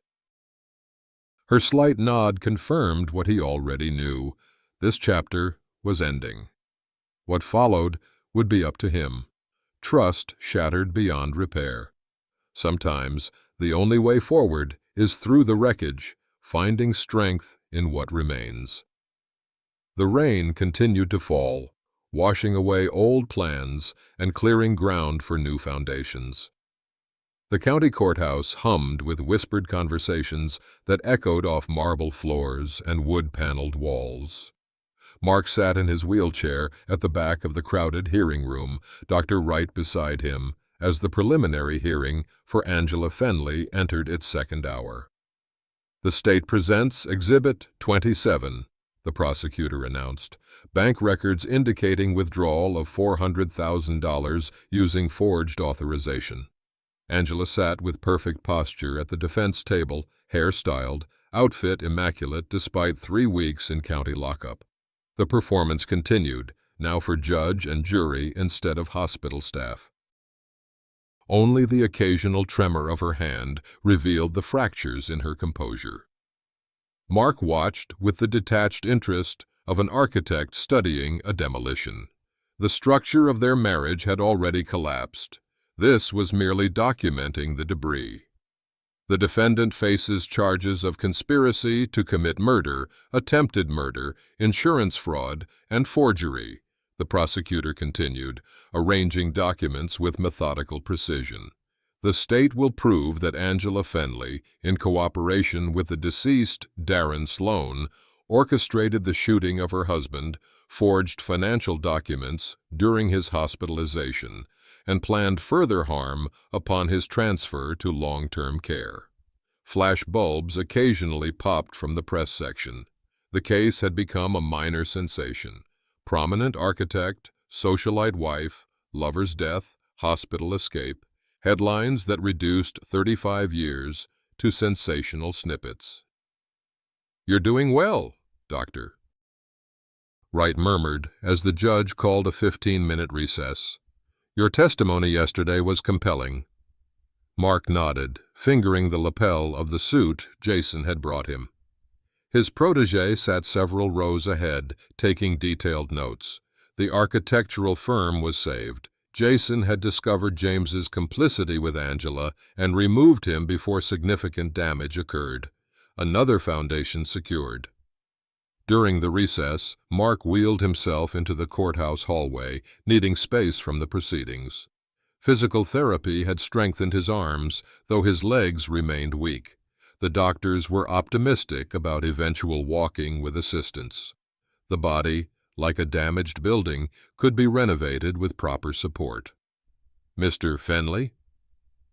Her slight nod confirmed what he already knew. This chapter was ending. What followed would be up to him. Trust shattered beyond repair. Sometimes the only way forward is through the wreckage, finding strength in what remains. The rain continued to fall, washing away old plans and clearing ground for new foundations. The county courthouse hummed with whispered conversations that echoed off marble floors and wood-paneled walls. Mark sat in his wheelchair at the back of the crowded hearing room, Dr. Wright beside him, as the preliminary hearing for Angela Fenley entered its second hour. "The state presents Exhibit 27, the prosecutor announced, bank records indicating withdrawal of $400,000 using forged authorization. Angela sat with perfect posture at the defense table, hair styled, outfit immaculate despite 3 weeks in county lockup. The performance continued, now for judge and jury instead of hospital staff. Only the occasional tremor of her hand revealed the fractures in her composure. Mark watched with the detached interest of an architect studying a demolition. The structure of their marriage had already collapsed. This was merely documenting the debris. The defendant faces charges of conspiracy to commit murder, attempted murder, insurance fraud, and forgery, the prosecutor continued, arranging documents with methodical precision. The state will prove that Angela Fenley, in cooperation with the deceased Darren Sloan, orchestrated the shooting of her husband, forged financial documents during his hospitalization, and planned further harm upon his transfer to long-term care. Flash bulbs occasionally popped from the press section. The case had become a minor sensation. Prominent architect, socialite wife, lover's death, hospital escape, headlines that reduced 35 years to sensational snippets. "You're doing well, Doctor," Wright murmured as the judge called a 15-minute recess. "Your testimony yesterday was compelling." Mark nodded, fingering the lapel of the suit Jason had brought him. His protégé sat several rows ahead, taking detailed notes. The architectural firm was saved. Jason had discovered James's complicity with Angela and removed him before significant damage occurred. Another foundation secured. During the recess, Mark wheeled himself into the courthouse hallway, needing space from the proceedings. Physical therapy had strengthened his arms, though his legs remained weak. The doctors were optimistic about eventual walking with assistance. The body, like a damaged building, could be renovated with proper support. "Mr. Fenley?"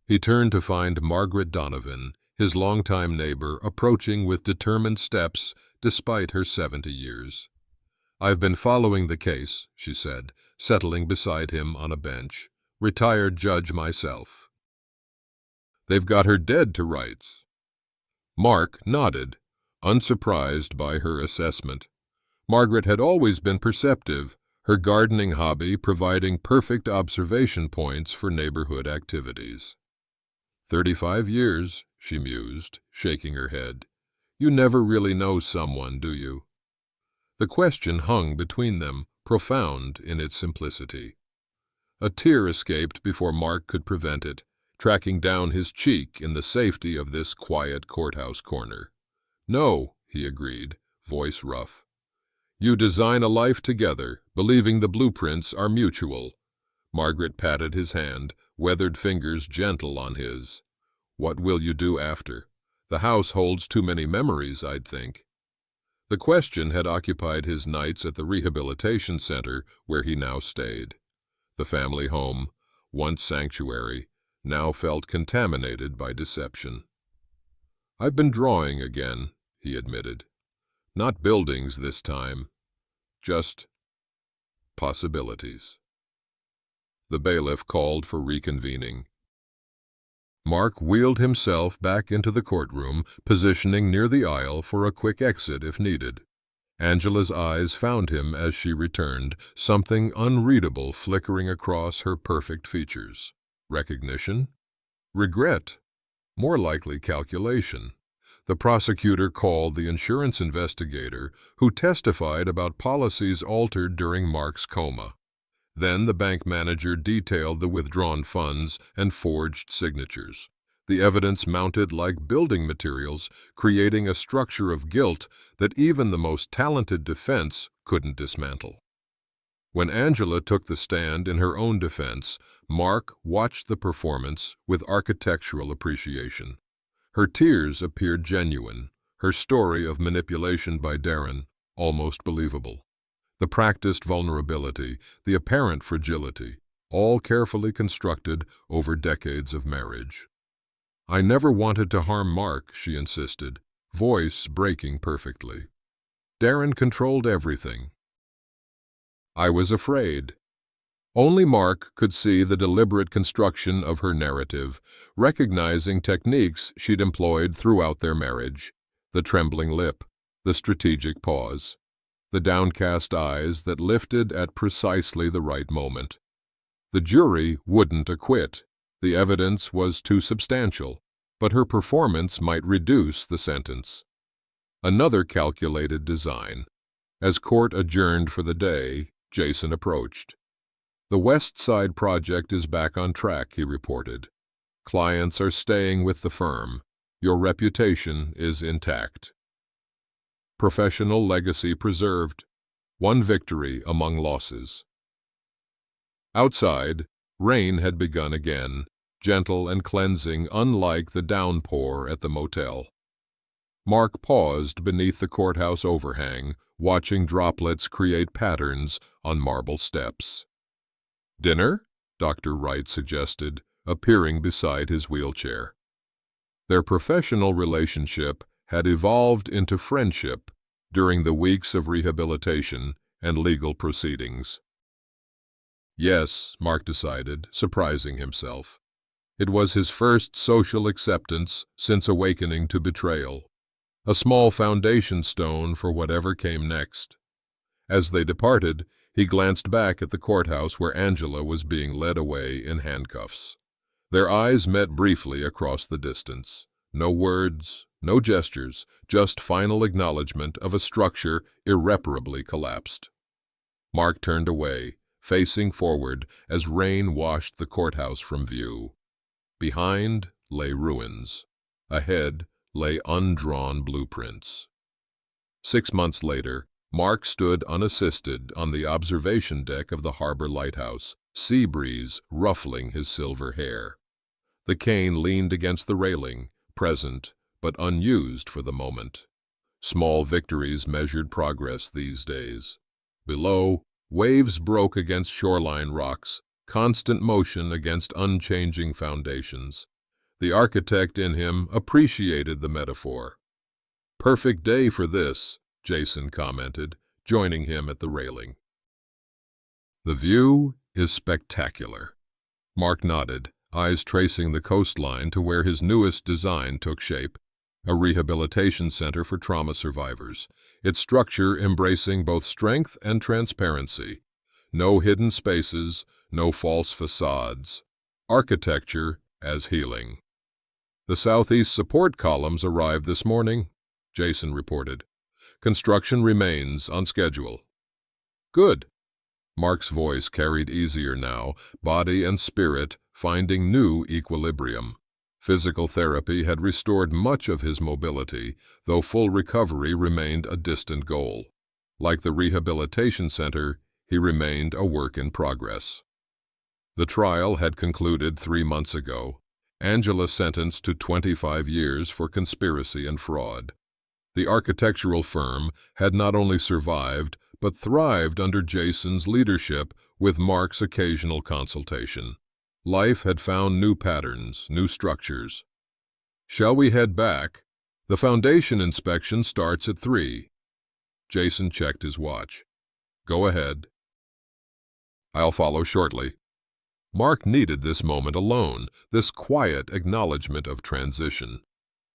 He turned to find Margaret Donovan, his longtime neighbor, approaching with determined steps despite her 70 years. "I've been following the case," she said, settling beside him on a bench. "Retired judge myself." "They've got her dead to rights." Mark nodded, unsurprised by her assessment. Margaret had always been perceptive, her gardening hobby providing perfect observation points for neighborhood activities. 35 years, she mused, shaking her head. "You never really know someone, do you?" The question hung between them, profound in its simplicity. A tear escaped before Mark could prevent it, tracking down his cheek in the safety of this quiet courthouse corner. "No," he agreed, voice rough. "You design a life together, believing the blueprints are mutual." Margaret patted his hand, weathered fingers gentle on his. "What will you do after? The house holds too many memories, I'd think." The question had occupied his nights at the rehabilitation center where he now stayed. The family home, once sanctuary, now felt contaminated by deception. "I've been drawing again," he admitted. "Not buildings this time, just possibilities." The bailiff called for reconvening. Mark wheeled himself back into the courtroom, positioning near the aisle for a quick exit if needed. Angela's eyes found him as she returned, something unreadable flickering across her perfect features. Recognition? Regret? More likely calculation. The prosecutor called the insurance investigator, who testified about policies altered during Mark's coma. Then the bank manager detailed the withdrawn funds and forged signatures. The evidence mounted like building materials, creating a structure of guilt that even the most talented defense couldn't dismantle. When Angela took the stand in her own defense, Mark watched the performance with architectural appreciation. Her tears appeared genuine, her story of manipulation by Darren almost believable. The practiced vulnerability, the apparent fragility, all carefully constructed over decades of marriage. "I never wanted to harm Mark," she insisted, voice breaking perfectly. "Darren controlled everything. I was afraid." Only Mark could see the deliberate construction of her narrative, recognizing techniques she'd employed throughout their marriage. The trembling lip, the strategic pause, the downcast eyes that lifted at precisely the right moment. The jury wouldn't acquit. The evidence was too substantial, but her performance might reduce the sentence. Another calculated design. As court adjourned for the day, Jason approached. "The West Side project is back on track," he reported. "Clients are staying with the firm. Your reputation is intact. Professional legacy preserved. One victory among losses." Outside, rain had begun again, gentle and cleansing, unlike the downpour at the motel. Mark paused beneath the courthouse overhang, watching droplets create patterns on marble steps. "Dinner?" Dr. Wright suggested, appearing beside his wheelchair. Their professional relationship had evolved into friendship during the weeks of rehabilitation and legal proceedings. Yes, Mark decided, surprising himself. It was his first social acceptance since awakening to betrayal, a small foundation stone for whatever came next. As they departed, he glanced back at the courthouse where Angela was being led away in handcuffs. Their eyes met briefly across the distance. No words, no gestures, just final acknowledgement of a structure irreparably collapsed. Mark turned away, facing forward as rain washed the courthouse from view. Behind lay ruins. Ahead lay undrawn blueprints. 6 months later, Mark stood unassisted on the observation deck of the harbor lighthouse, sea breeze ruffling his silver hair. The cane leaned against the railing, present but unused for the moment. Small victories measured progress these days. Below, waves broke against shoreline rocks, constant motion against unchanging foundations. The architect in him appreciated the metaphor. "Perfect day for this," Jason commented, joining him at the railing. "The view is spectacular." Mark nodded, eyes tracing the coastline to where his newest design took shape, a rehabilitation center for trauma survivors, its structure embracing both strength and transparency. No hidden spaces, no false facades. Architecture as healing. "The southeast support columns arrived this morning," Jason reported. "Construction remains on schedule." "Good." Mark's voice carried easier now, body and spirit finding new equilibrium. Physical therapy had restored much of his mobility, though full recovery remained a distant goal. Like the rehabilitation center, he remained a work in progress. The trial had concluded 3 months ago. Angela sentenced to 25 years for conspiracy and fraud. The architectural firm had not only survived, but thrived under Jason's leadership with Mark's occasional consultation. Life had found new patterns, new structures. "Shall we head back? The foundation inspection starts at 3. Jason checked his watch. "Go ahead." "I'll follow shortly." Mark needed this moment alone, this quiet acknowledgement of transition.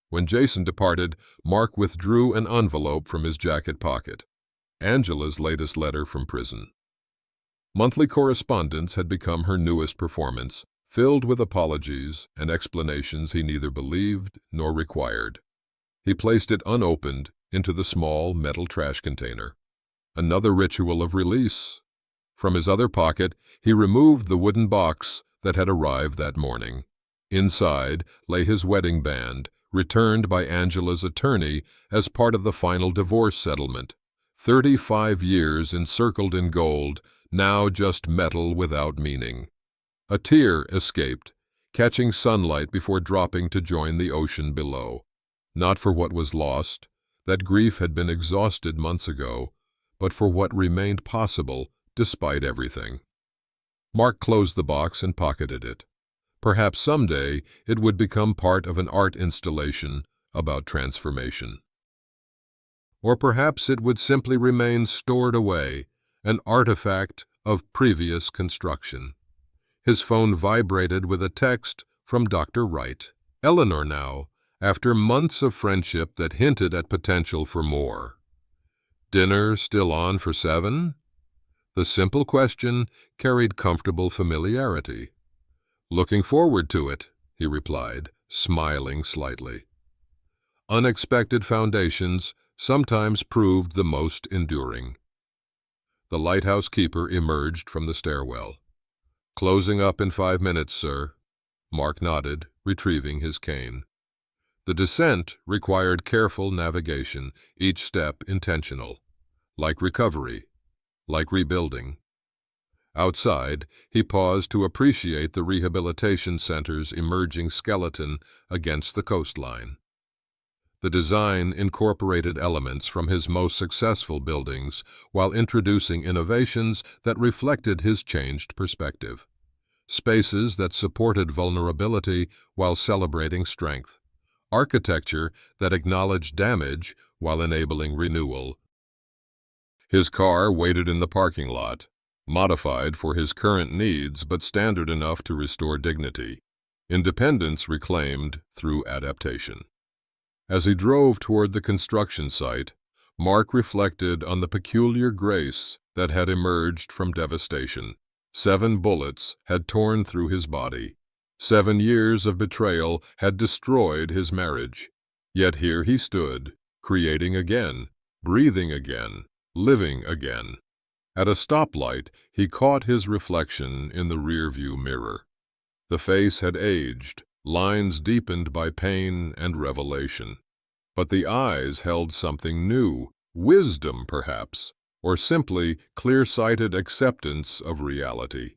When Jason departed, Mark withdrew an envelope from his jacket pocket. Angela's latest letter from prison. Monthly correspondence had become her newest performance, filled with apologies and explanations he neither believed nor required. He placed it unopened into the small metal trash container. Another ritual of release. From his other pocket, he removed the wooden box that had arrived that morning. Inside lay his wedding band, returned by Angela's attorney as part of the final divorce settlement. 35 years encircled in gold, now just metal without meaning. A tear escaped, catching sunlight before dropping to join the ocean below. Not for what was lost, that grief had been exhausted months ago, but for what remained possible despite everything. Mark closed the box and pocketed it. Perhaps someday it would become part of an art installation about transformation. Or perhaps it would simply remain stored away, an artifact of previous construction. His phone vibrated with a text from Dr. Wright. Eleanor now, after months of friendship that hinted at potential for more. "Dinner still on for 7? The simple question carried comfortable familiarity. "Looking forward to it," he replied, smiling slightly. Unexpected foundations sometimes proved the most enduring. The lighthouse keeper emerged from the stairwell. "Closing up in 5 minutes, sir." Mark nodded, retrieving his cane. The descent required careful navigation, each step intentional. Like recovery, like rebuilding. Outside, he paused to appreciate the rehabilitation center's emerging skeleton against the coastline. The design incorporated elements from his most successful buildings while introducing innovations that reflected his changed perspective. Spaces that supported vulnerability while celebrating strength. Architecture that acknowledged damage while enabling renewal. His car waited in the parking lot, modified for his current needs but standard enough to restore dignity. Independence reclaimed through adaptation. As he drove toward the construction site, Mark reflected on the peculiar grace that had emerged from devastation. 7 bullets had torn through his body. 7 years of betrayal had destroyed his marriage. Yet here he stood, creating again, breathing again, living again. At a stoplight, he caught his reflection in the rearview mirror. The face had aged, lines deepened by pain and revelation. But the eyes held something new, wisdom perhaps, or simply clear-sighted acceptance of reality.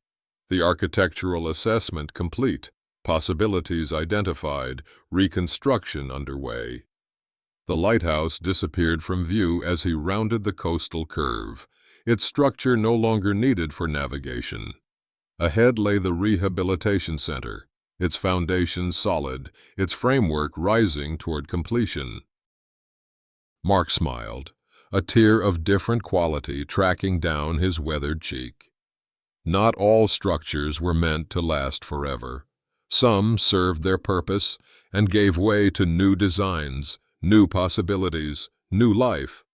The architectural assessment complete, possibilities identified, reconstruction underway. The lighthouse disappeared from view as he rounded the coastal curve, its structure no longer needed for navigation. Ahead lay the rehabilitation center, its foundation solid, its framework rising toward completion. Mark smiled, a tear of different quality tracking down his weathered cheek. Not all structures were meant to last forever. Some served their purpose and gave way to new designs, new possibilities, new life.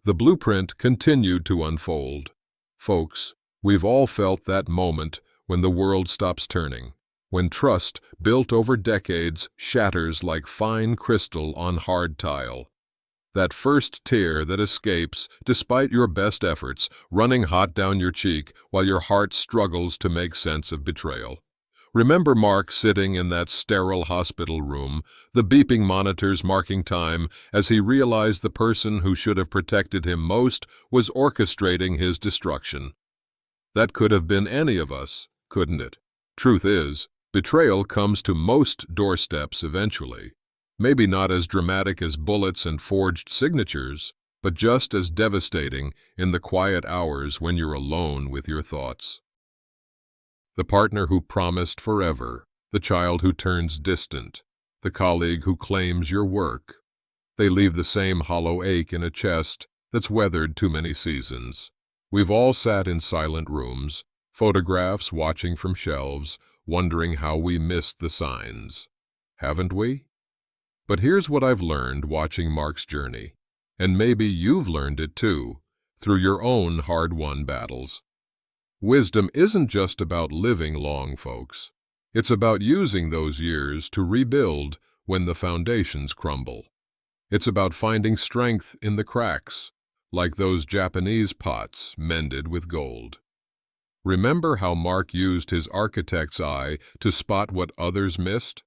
The blueprint continued to unfold. Folks, we've all felt that moment when the world stops turning, when trust, built over decades, shatters like fine crystal on hard tile. That first tear that escapes, despite your best efforts, running hot down your cheek while your heart struggles to make sense of betrayal. Remember Mark sitting in that sterile hospital room, the beeping monitors marking time, as he realized the person who should have protected him most was orchestrating his destruction. That could have been any of us, couldn't it? Truth is, betrayal comes to most doorsteps eventually. Maybe not as dramatic as bullets and forged signatures, but just as devastating in the quiet hours when you're alone with your thoughts. The partner who promised forever, the child who turns distant, the colleague who claims your work. They leave the same hollow ache in a chest that's weathered too many seasons. We've all sat in silent rooms, photographs watching from shelves, wondering how we missed the signs. Haven't we? But here's what I've learned watching Mark's journey, and maybe you've learned it too, through your own hard-won battles. Wisdom isn't just about living long, folks. It's about using those years to rebuild when the foundations crumble. It's about finding strength in the cracks, like those Japanese pots mended with gold. Remember how Mark used his architect's eye to spot what others missed?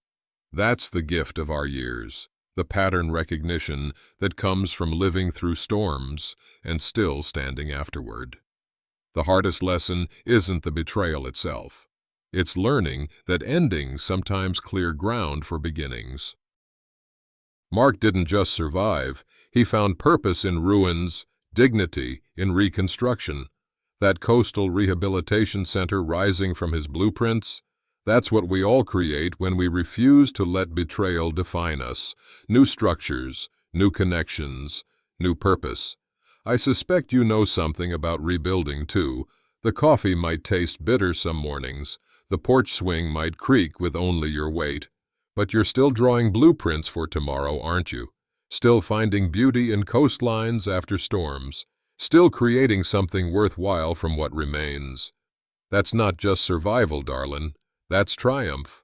That's the gift of our years, the pattern recognition that comes from living through storms and still standing afterward. The hardest lesson isn't the betrayal itself. It's learning that endings sometimes clear ground for beginnings. Mark didn't just survive, he found purpose in ruins, dignity in reconstruction. That coastal rehabilitation center rising from his blueprints, that's what we all create when we refuse to let betrayal define us. New structures, new connections, new purpose. I suspect you know something about rebuilding, too. The coffee might taste bitter some mornings. The porch swing might creak with only your weight. But you're still drawing blueprints for tomorrow, aren't you? Still finding beauty in coastlines after storms. Still creating something worthwhile from what remains. That's not just survival, darling. That's triumph.